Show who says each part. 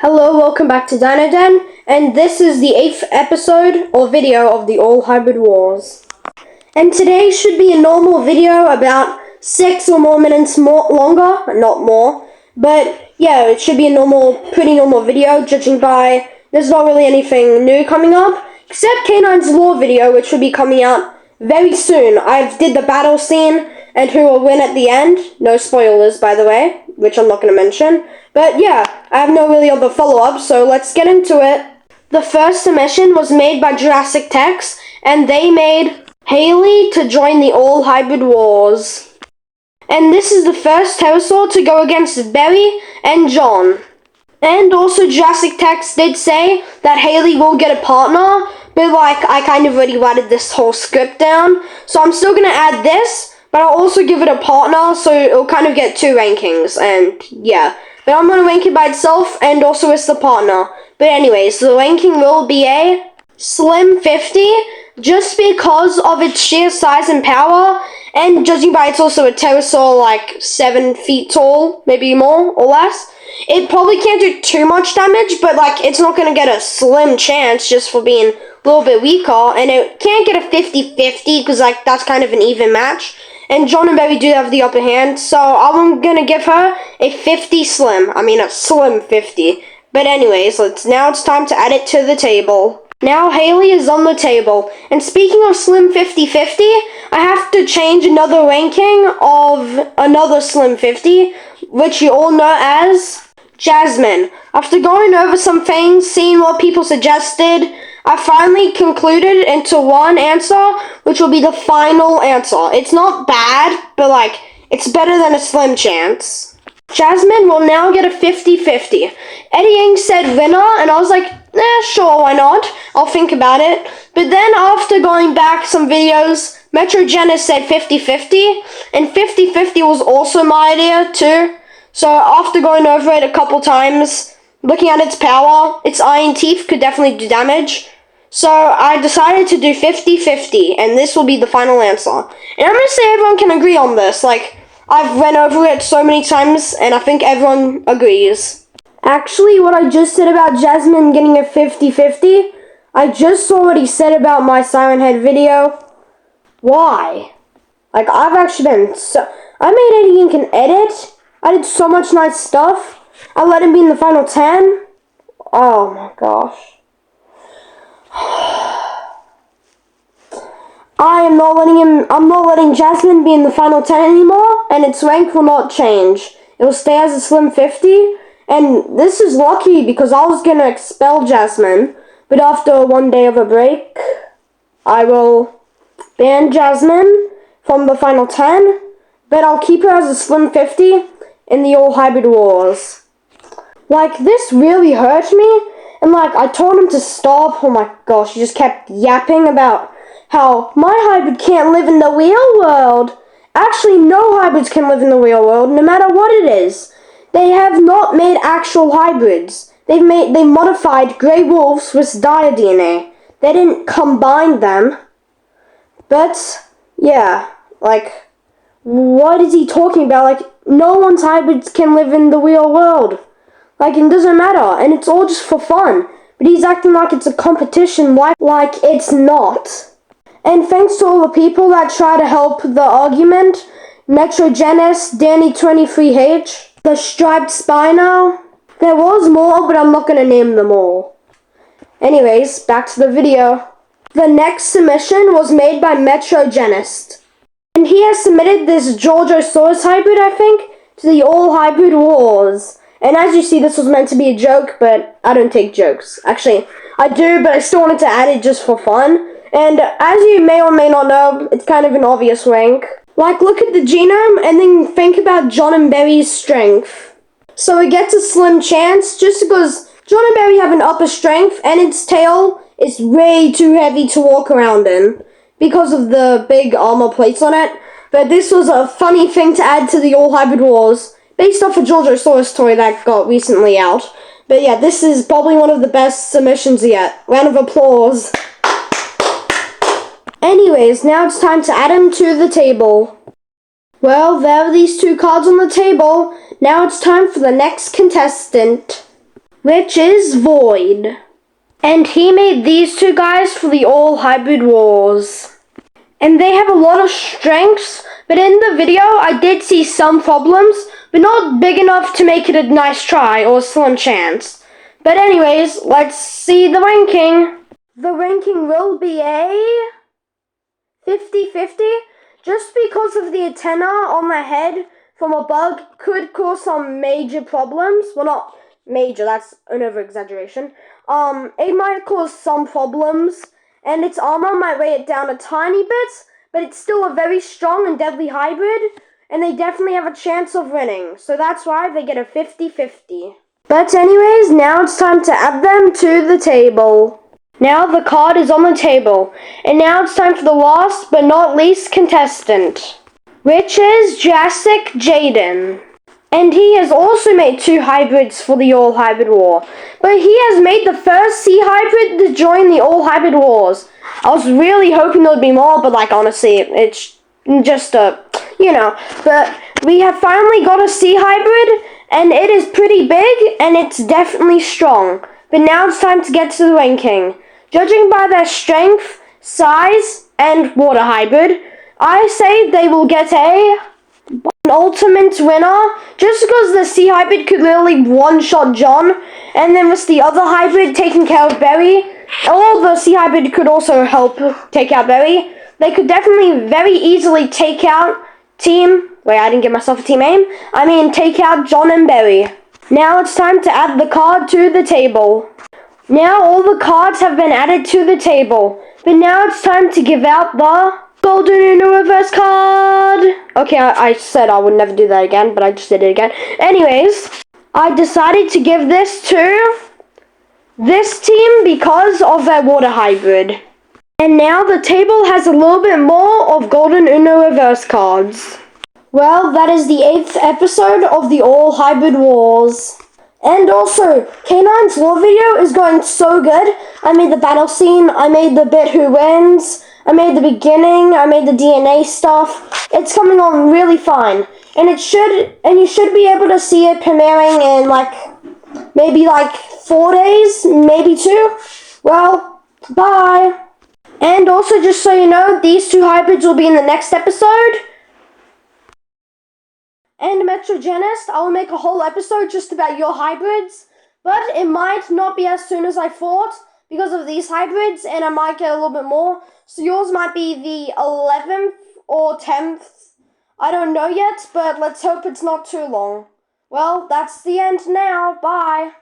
Speaker 1: Hello, welcome back to Dino Den, and this is the 8th episode or video of the All Hybrid Wars. And today should be a normal video about 6 or more minutes longer, not more, but yeah, it should be a pretty normal video, judging by there's not really anything new coming up, except K9's Lore video, which will be coming out very soon. I've did the battle scene and who will win at the end. No spoilers, by the way, which I'm not going to mention. But yeah, I have no really other follow-up, so let's get into it. The first submission was made by Jurassic Tex, and they made Haley to join the All Hybrid Wars. And this is the first pterosaur to go against Berry and John. And also Jurassic Tex did say that Haley will get a partner, but I kind of already wrote this whole script down, so I'm still going to add this, but I'll also give it a partner, so it'll kind of get 2 rankings, and yeah. But I'm going to rank it by itself, and also as the partner. But anyways, the ranking will be a Slim 50, just because of its sheer size and power, and judging by it's also a pterosaur 7 feet tall, maybe more or less. It probably can't do too much damage, but it's not going to get a slim chance just for being a little bit weaker, and it can't get a 50-50 because that's kind of an even match. And John and Berry do have the upper hand, so I'm gonna give her a 50 slim. I mean a slim 50. But anyways, now it's time to add it to the table. Now Haley is on the table. And speaking of slim 50-50, I have to change another ranking of another slim 50, which you all know as Jasmine. After going over some things, seeing what people suggested, I finally concluded into one answer, which will be the final answer. It's not bad, but it's better than a slim chance. Jasmine will now get a 50-50. Eddie Yang said winner, and I was like, sure, why not? I'll think about it. But then after going back some videos, Metrogenis said 50-50, and 50-50 was also my idea too. So after going over it a couple times, looking at its power, its iron teeth could definitely do damage. So I decided to do 50-50, and this will be the final answer. And I'm going to say everyone can agree on this. I've went over it so many times, and I think everyone agrees. Actually, what I just said about Jasmine getting a 50-50, I just saw what he said about my Siren Head video. Why? I've actually been I made Eddie Ink an edit. I did so much nice stuff. I let him be in the final 10. Oh my gosh. I'm not letting Jasmine be in the final 10 anymore, and its rank will not change. It will stay as a slim 50, and this is lucky because I was gonna expel Jasmine, but after 1 day of a break, I will ban Jasmine from the final 10, but I'll keep her as a slim 50 in the All Hybrid Wars. This really hurt me. And I told him to stop. Oh my gosh, he just kept yapping about how my hybrid can't live in the real world. Actually, no hybrids can live in the real world, no matter what it is. They have not made actual hybrids. They modified Grey Wolves with Dire DNA. They didn't combine them. But, yeah, what is he talking about? No one's hybrids can live in the real world. It doesn't matter, and it's all just for fun. But he's acting like it's a competition, like it's not. And thanks to all the people that try to help the argument, Metrogenis, Danny23H, the Striped Spino. There was more, but I'm not going to name them all. Anyways, back to the video. The next submission was made by Metrogenis. And he has submitted this Georgosaurus hybrid, I think, to the All Hybrid Wars. And as you see, this was meant to be a joke, but I don't take jokes. Actually, I do, but I still wanted to add it just for fun. And as you may or may not know, it's kind of an obvious rank. Look at the genome, and then think about John and Berry's strength. So it gets a slim chance, just because John and Berry have an upper strength, and its tail is way too heavy to walk around in, because of the big armor plates on it. But this was a funny thing to add to the All Hybrid Wars, based off a Georgosaurus toy that got recently out. But yeah, this is probably one of the best submissions yet. Round of applause. Anyways, now it's time to add him to the table. Well, there are these 2 cards on the table. Now it's time for the next contestant. which is Void. And he made these two guys for the All Hybrid Wars. And they have a lot of strengths, but in the video I did see some problems, but not big enough to make it a nice try or slim chance. But anyways, let's see the ranking. The ranking will be a 50-50, just because of the antenna on the head from a bug could cause some major problems. Well, not major, that's an over-exaggeration. It might cause some problems, and its armor might weigh it down a tiny bit, but it's still a very strong and deadly hybrid, and they definitely have a chance of winning. So that's why they get a 50-50. But anyways, now it's time to add them to the table. Now the card is on the table, and now it's time for the last but not least contestant, which is Jurassic Jaden. And he has also made two hybrids for the All Hybrid War, but he has made the first Sea Hybrid to join the All Hybrid Wars. I was really hoping there would be more, but honestly, it's just but we have finally got a Sea Hybrid, and it is pretty big, and it's definitely strong. But now it's time to get to the ranking. Judging by their strength, size, and water hybrid, I say they will get an ultimate winner, just because the Sea Hybrid could literally one-shot John, and then with the other hybrid taking care of Barry, or the Sea Hybrid could also help take out Barry. They could definitely very easily take out I didn't give myself a team name. Take out John and Barry. Now it's time to add the card to the table. Now all the cards have been added to the table, but now it's time to give out the Golden Uno Reverse card. Okay, I said I would never do that again, but I just did it again. Anyways, I decided to give this to this team because of their water hybrid. And now the table has a little bit more of Golden Uno Reverse cards. Well, that is the 8th episode of the All Hybrid Wars. And also, K9's lore video is going so good. I made the battle scene, I made the bit who wins, I made the beginning, I made the DNA stuff. It's coming on really fine. And you should be able to see it premiering in maybe 4 days, maybe 2. Well, bye. And also, just so you know, these two hybrids will be in the next episode. And Metrogenist, I will make a whole episode just about your hybrids, but it might not be as soon as I thought because of these hybrids, and I might get a little bit more. So yours might be the 11th or 10th. I don't know yet, but let's hope it's not too long. Well, that's the end now. Bye.